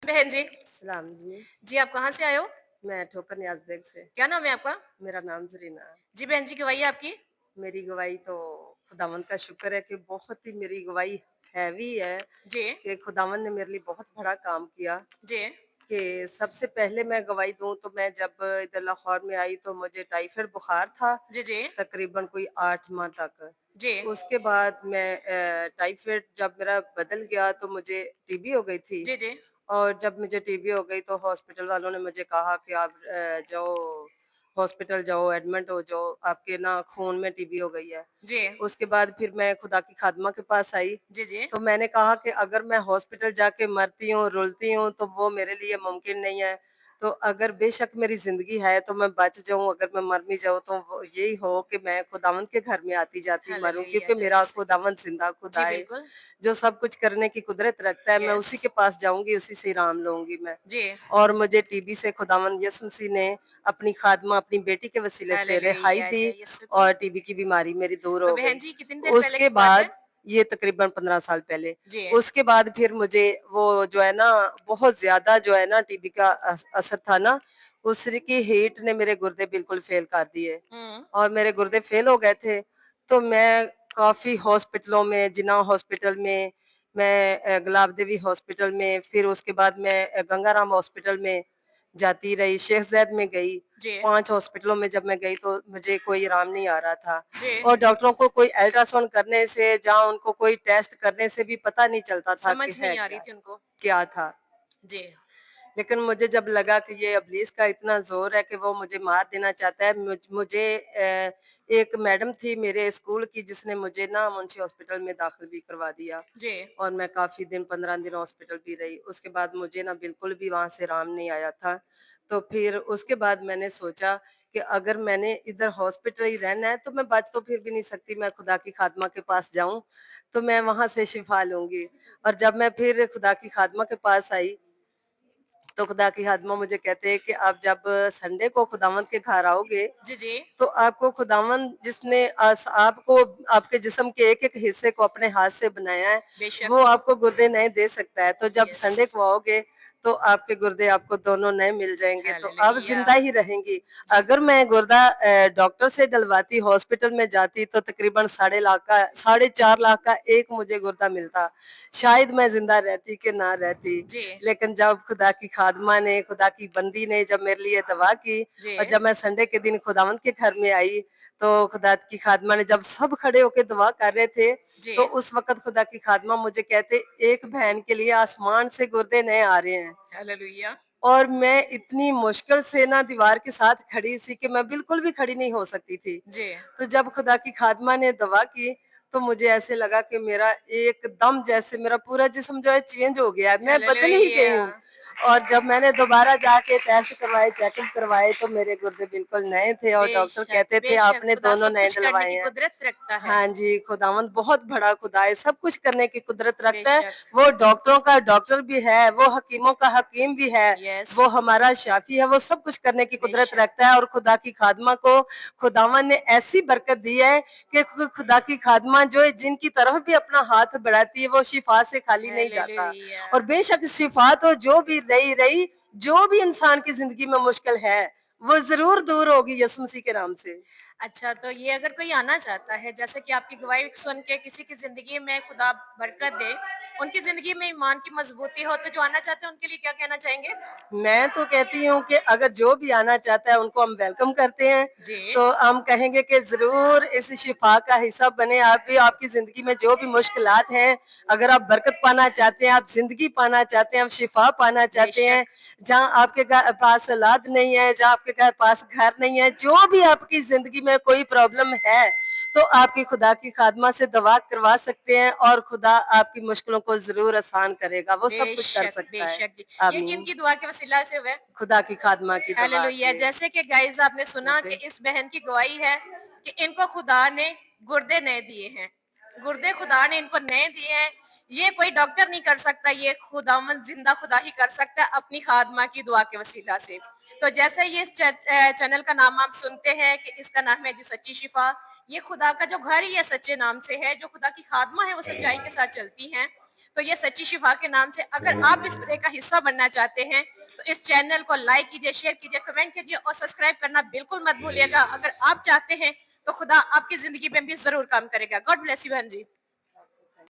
बहन जी। सलाम जी। जी, आप कहाँ से आए हो? मैं ठोकर नियाज़ बेग से। क्या नाम है आपका? मेरा नाम ज़रीना है। जी बहन जी, गवाही आपकी? मेरी गवाही तो खुदावंद का शुक्र है कि बहुत ही मेरी गवाही हैवी है जी, कि खुदावंद ने मेरे लिए बहुत बड़ा काम किया। जी। कि सबसे पहले मैं गवाही दूँ तो मैं जब इधर लाहौर में आई तो मुझे टाइफाइड बुखार था, जी, जी। तकरीबन कोई 8 माह तक। जी। उसके बाद मैं टाइफाइड जब मेरा बदल गया तो मुझे टीबी हो गई थी। जी, जी। और जब मुझे टीबी हो गई तो हॉस्पिटल वालों ने मुझे कहा कि आप जाओ हॉस्पिटल जाओ, एडमिट हो जाओ, आपके ना खून में टीबी हो गई है। जी। उसके बाद फिर मैं खुदा की खादमा के पास आई, जी, जी। तो मैंने कहा कि अगर मैं हॉस्पिटल जाके मरती हूँ, रुलती हूँ तो वो मेरे लिए मुमकिन नहीं है। तो अगर बेशक मेरी ज़िंदगी है तो मैं बच जाऊँ, अगर मैं मर भी जाऊँ तो वो यही हो कि मैं खुदावंद के घर में आती-जाती मरूँ, हालेलुया, क्योंकि जो मेरा यीशु की खुदावंद ज़िंदा खुदा जी, है, बिल्कुल। जो सब कुछ करने की कुदरत रखता है। मैं यस। उसी के पास जाऊँगी, उसी से इनाम लूँगी मैं। जी। और मुझे टीबी से खुदावंद यीशु मसीह ने अपनी खादमा अपनी बेटी के वसीले से रिहाई हालेलुया, दी जय यीशु की। और टीबी की बीमारी मेरी दूर तो हो बहन गई। जी, कितनी देर पहले उसके की बात है? बाद ये तकरीबन 15 साल पहले, जी। उसके बाद फिर मुझे वो जो है ना बहुत ज़्यादा जो है ना टीबी का असर था ना, उसकी हीट ने मेरे गुर्दे बिल्कुल फ़ेल कर दिए हुँ। और मेरे गुर्दे फ़ेल हो गए थे। तो मैं काफ़ी हॉस्पिटलों में, जिन्ना हॉस्पिटल में, मैं गुलाब देवी हॉस्पिटल में, फिर उसके बाद मैं गंगाराम हॉस्पिटल में जाती रही, शेख ज़ैद में गई। जी। 5 हॉस्पिटलों में जब मैं गई तो मुझे कोई आराम नहीं आ रहा था जी। और डॉक्टरों को कोई अल्ट्रासाउंड करने से, जहाँ उनको कोई टेस्ट करने से भी पता नहीं चलता था समझ कि है नहीं आ रही क्या? थी उनको। क्या था? जी। लेकिन मुझे जब लगा कि ये इब्लीस का इतना ज़ोर है कि वो मुझे मार देना चाहता है, मुझे एक मैडम थी मेरे स्कूल की जिसने मुझे ना मुंशी हॉस्पिटल में दाखिल भी करवा दिया जी। और मैं काफ़ी दिन 15 दिन हॉस्पिटल भी रही। उसके बाद मुझे ना बिल्कुल भी वहाँ से आराम नहीं आया था। तो फिर उसके बाद मैंने सोचा कि अगर मैंने इधर हॉस्पिटल ही रहना है तो मैं बच तो फिर भी नहीं सकती, मैं खुदा की खादमा के पास जाऊँ, तो मैं वहाँ से शिफ़ा लूँगी। और जब मैं फिर खुदा की खादमा के पास आई तो खुदा की खादमा मुझे कहते हैं कि आप जब संडे को खुदावंद के घर आओगे, जी, जी। तो आपको खुदावंद जिसने आपको आपके जिस्म के एक-एक हिस्से को अपने हाथ से बनाया है, बेशक। वो आपको गुर्दे नए दे सकता है। तो जब यस। संडे को आओगे, तो आपके गुर्दे आपको दोनों नए मिल जाएँगे, तो आप हालेलुया। ज़िंदा ही रहेंगी। जी। अगर मैं गुर्दा डॉक्टर से डलवाती, हॉस्पिटल में जाती, तो तकरीबन साढ़े 4 लाख का एक मुझे गुर्दा मिलता। शायद मैं ज़िंदा रहती कि ना रहती। जी। लेकिन जब खुदा की खादमा ने, खुदा की बंदी ने जब मेरे लिए दुआ की जी। और जब मैं संडे के दिन खुदावंद के घर में आई, तो खुदा की खादमा ने जब सब खड़े होके दुआ कर रहे थे, जी। तो उस वक़्त खुदा की खादमा मुझे कहते, "एक बहन के लिए आसमान से गुर्दे नए आ रहे हैं।" हालेलुया। और मैं इतनी मुश्किल से ना दीवार के साथ खड़ी सी कि मैं बिल्कुल भी खड़ी नहीं हो सकती थी। जी। तो जब खुदा की खादमा ने दुआ की, तो मुझे ऐसे लगा कि मेरा एकदम जैसे मेरा पूरा जिस्म जो है चेंज हो गया है, मैं बदल ही गई हालेलुया। हूँ। और जब मैंने दोबारा जाके टेस्ट करवाए, चेकअप करवाए तो मेरे गुर्दे बिल्कुल नए थे और डॉक्टर बेशक, कहते थे बेशक, आपने खुदा दोनों सब नए कुछ करने डलवाए की हैं। कुदरत रखता है। हाँ जी, खुदावंद बहुत बड़ा खुदा है, सब कुछ करने की कुदरत रखता है। बेशक। वो डॉक्टरों का डॉक्टर भी है, वो हकीमों का हकीम भी है, यस। वो हमारा शाफ़ी है, वो सब कुछ करने की कुदरत बेशक। रखता है और खुदा की खादमा को खुदावंद ने ऐसी बरकत दी है कि खुदा की खादमा जो है जिनकी तरफ भी अपना हाथ बढ़ाती है, वो शिफ़ा से खाली नहीं जाता। हालेलुया। और बेशक शिफ़ा तो जो भी रही, जो भी इंसान की ज़िंदगी में मुश्किल है, वो ज़रूर दूर होगी यीशु मसीह के नाम से। अच्छा, तो ये अगर कोई आना चाहता है, जैसे कि आपकी गवाही सुन के किसी की ज़िंदगी में खुदा बरकत दे, उनकी ज़िंदगी में ईमान की मज़बूती हो, तो जो आना चाहते हैं, उनके लिए क्या कहना चाहेंगे? मैं तो कहती हूँ कि अगर जो भी आना चाहता है उनको हम वेलकम करते हैं। जी। तो हम कहेंगे कि ज़रूर इस शिफ़ा का हिस्सा बने आप भी। आपकी ज़िंदगी में जो भी मुश्किलात हैं, अगर आप बरकत पाना चाहते हैं, आप ज़िंदगी पाना चाहते हैं, आप शिफ़ा पाना चाहते हैं, बेशक। जहाँ आपके पास औलाद नहीं है, जहाँ आपके पास घर नहीं है, जो भी आपकी ज़िंदगी में कोई प्रॉब्लम है, तो आपकी खुदा की खादमा से दवा करवा सकते हैं और खुदा आपकी मुश्किलों को ज़रूर आसान करेगा। वो सब कुछ कर बेशक, सकता है। बेशक जी। ये आमीन। किनकी दुआ के वसीला से हुआ है? खुदा की खादमा की दवा हालेलुया। से। जैसे कि गाइस आपने सुना कि ओके। इस बहन की गवाही है कि इनको खुदा ने गुर्दे नए दिए हैं। गुर्दे खुदा ने इनको नए दिए हैं। ये कोई डॉक्टर नहीं कर सकता, ये खुदावंद जिंदा खुदा ही कर सकता है अपनी खादमा की दुआ के वसीला से। तो जैसे ये इस चैनल का नाम आप सुनते हैं कि इसका नाम है जी सच्ची शिफा। ये खुदा का जो घर ही है सच्चे नाम से है, जो खुदा की खादमा है वो सच्चाई के साथ चलती हैं। तो ये सच्ची शिफा के नाम से अगर आप इस प्रे का हिस्सा बनना चाहते हैं तो इस चैनल को लाइक कीजिए, शेयर कीजिए, कमेंट कीजिए और सब्सक्राइब करना बिल्कुल मत भूलिएगा। अगर आप चाहते हैं तो खुदा आपकी जिंदगी में भी जरूर काम करेगा। गॉड ब्लेस यू बहन जी।